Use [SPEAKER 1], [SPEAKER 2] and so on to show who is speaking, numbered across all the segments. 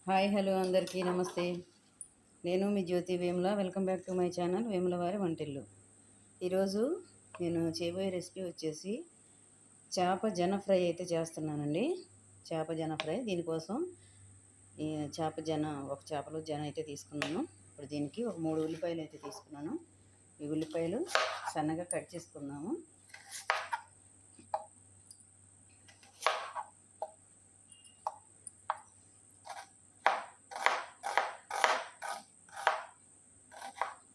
[SPEAKER 1] Hi hello అందరికీ నమస్తే. నేను మీ Jyothi Vemula. Welcome back to my channel Vemula వారి వంటిల్లు. ఈరోజు నేను చేయబోయే రెసిపీ వచ్చేసి చేప జన ఫ్రై అయితే చేస్తున్నానండి. చేప జన ఫ్రై. దీనికోసం ఈ ఒక చేపలో జన అయితే తీసుకున్నాను. ఇప్పుడు దీనికి ఒక 3 ఉల్లిపాయలు అయితే తీసుకున్నాను. ఈ ఉల్లిపాయలు సన్నగా కట్ చేసుకుందాము.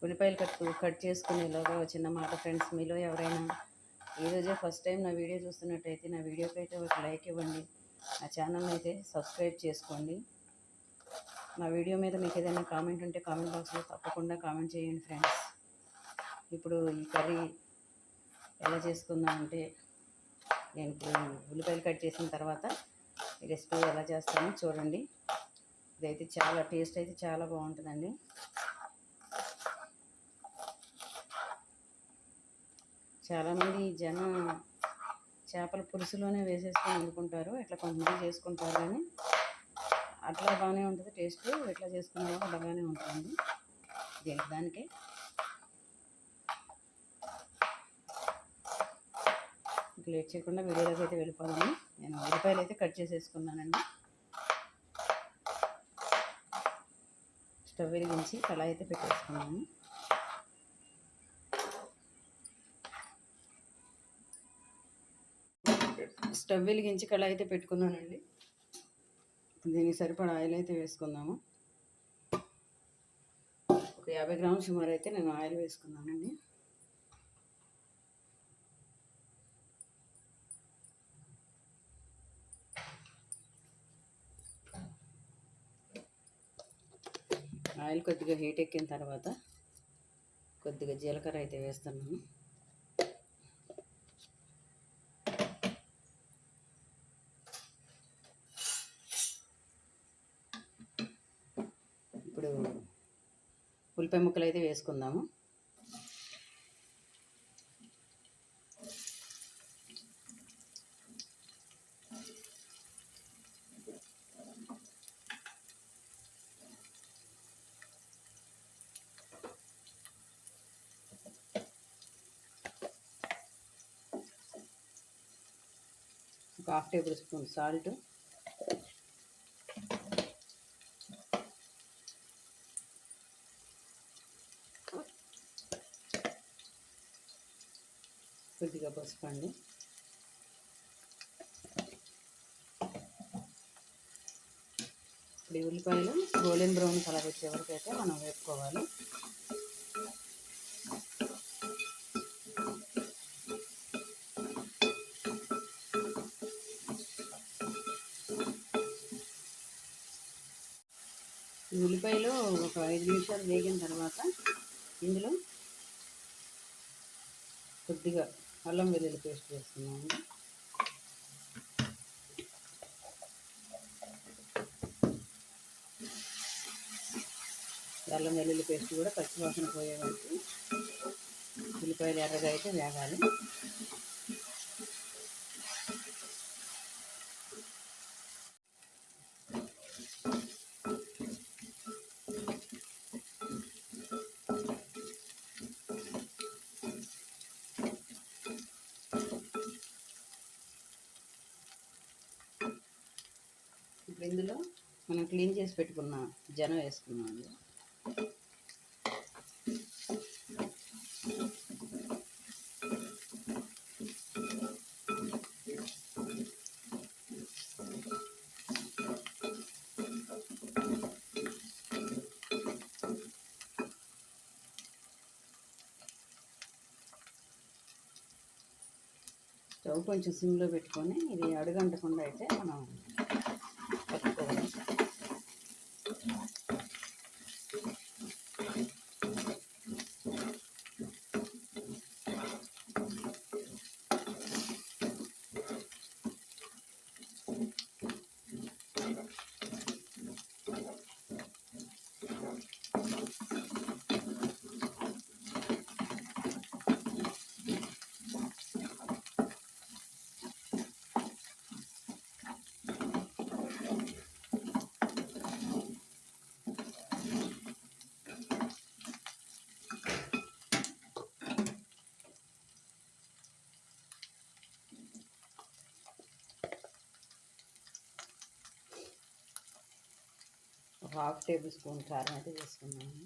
[SPEAKER 1] ఉల్లిపాయలు కట్ చేసుకునేలాగా చిన్న మాట ఫ్రెండ్స్, మీలో ఎవరైనా ఈరోజే ఫస్ట్ టైం నా వీడియో చూస్తున్నట్టయితే నా వీడియోకి అయితే ఒక లైక్ ఇవ్వండి. నా ఛానల్ని అయితే సబ్స్క్రైబ్ చేసుకోండి. నా వీడియో మీద మీకు ఏదైనా కామెంట్ ఉంటే కామెంట్ బాక్స్లో తప్పకుండా కామెంట్ చేయండి ఫ్రెండ్స్. ఇప్పుడు ఈ కర్రీ ఎలా చేసుకుందామంటే, నేను ఇప్పుడు ఉల్లిపాయలు కట్ చేసిన తర్వాత ఈ రెసిపీ ఎలా చేస్తానో చూడండి. ఇదైతే టేస్ట్ అయితే చాలా బాగుంటుందండి. చాలామంది చేపల పులుసులోనే వేసేసుకొని వండుకుంటారు. ఇట్లా కొంతమంది చేసుకుంటారు, కానీ అట్లా బాగానే ఉంటుంది టేస్ట్. ఎట్లా చేసుకున్నారో అలాగానే ఉంటుంది. దానికే లేట్ చేయకుండా వీడియోలోకి అయితే వెళ్ళిపోదాము. నేను ఉల్లిపాయలు అయితే కట్ చేసేసుకున్నానండి. స్టవ్ వెలిగించి కళాయి అయితే పెట్టేసుకున్నాను. స్టవ్ వెలిగించి కళాయి అయితే పెట్టుకున్నానండి. దీనికి సరిపడా ఆయిల్ అయితే వేసుకుందాము. ఒక 50 గ్రాముల సుమారు అయితే నేను ఆయిల్ వేసుకున్నానండి. ఆయిల్ కొద్దిగా హీట్ ఎక్కిన తర్వాత కొద్దిగా జీలకర్ర అయితే వేస్తున్నాను. ఇప్పుడు ఉల్లిపాయ ముక్కలు అయితే వేసుకుందాము. ఒక 1/2 టేబుల్ స్పూన్ సాల్ట్, కొద్దిగా పసుపు అండి. ఇప్పుడు ఈ ఉల్లిపాయలు గోల్డెన్ బ్రౌన్ కలర్ వచ్చే వరకు అయితే మనం వేపుకోవాలి. ఈ ఉల్లిపాయలు ఒక 5 నిమిషాలు వేగిన తర్వాత ఇందులో కొద్దిగా అల్లం వెల్లుల్లి పేస్ట్ వేస్తున్నాము. అల్లం వెల్లుల్లి పేస్ట్ కూడా పచ్చివాసన పోయే వరకు ఉల్లిపాయలు ఎర్రగా అయితే వేగాలి. ఇప్పుడు ఇందులో మనం క్లీన్ చేసి పెట్టుకున్న జనం వేసుకున్నాము. స్టవ్ కొంచెం సిమ్లో పెట్టుకొని ఇది అడుగంటకుండా అయితే మనం కలుపుకోవాలి. 1/2 టేబుల్ స్పూన్ కారం అయితే వేసుకున్నాను.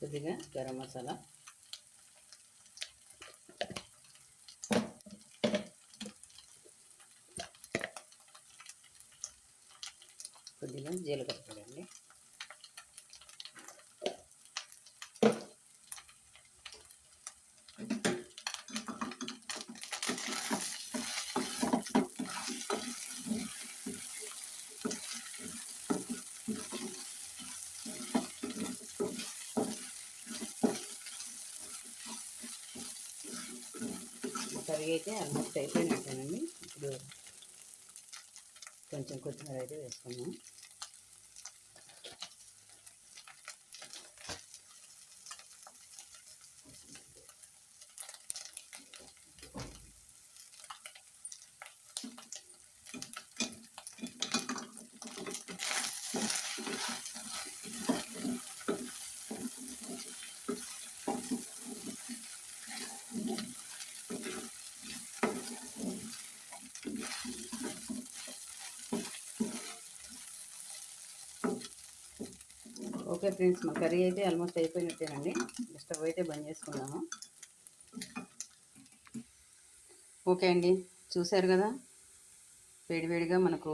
[SPEAKER 1] కొద్దిగా గరం మసాలా, కొద్దిగా జీలకర్ర పొడి అండి, కర్రీ అయితే ఆల్మోస్ట్ అయిపోయినట్టేనండి. ఇప్పుడు కొంచెం కొత్తిమీర అయితే వేసుకున్నాం. ఓకే ఫ్రెండ్స్, మా కర్రీ అయితే ఆల్మోస్ట్ అయిపోయినట్టేనండి. స్టవ్ అయితే బంద్ చేసుకున్నాము. ఓకే అండి, చూశారు కదా, వేడివేడిగా మనకు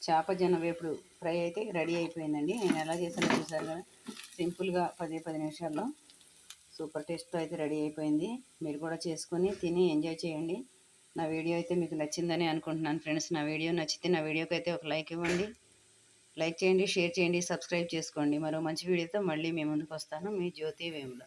[SPEAKER 1] చేప జనవేపుడు ఫ్రై అయితే రెడీ అయిపోయిందండి. నేను ఎలా చేశానో చూశారు కదా, సింపుల్గా 10 నిమిషాల్లో సూపర్ టేస్ట్తో అయితే రెడీ అయిపోయింది. మీరు కూడా చేసుకొని తిని ఎంజాయ్ చేయండి. నా వీడియో అయితే మీకు నచ్చిందని అనుకుంటున్నాను ఫ్రెండ్స్. నా వీడియో నచ్చితే నా వీడియోకి అయితే ఒక లైక్ ఇవ్వండి. లైక్ చేయండి, షేర్ చేయండి, సబ్స్క్రైబ్ చేసుకోండి. మరో మంచి వీడియోతో మళ్ళీ మీ ముందుకు వస్తాను. మీ జ్యోతి వేముల.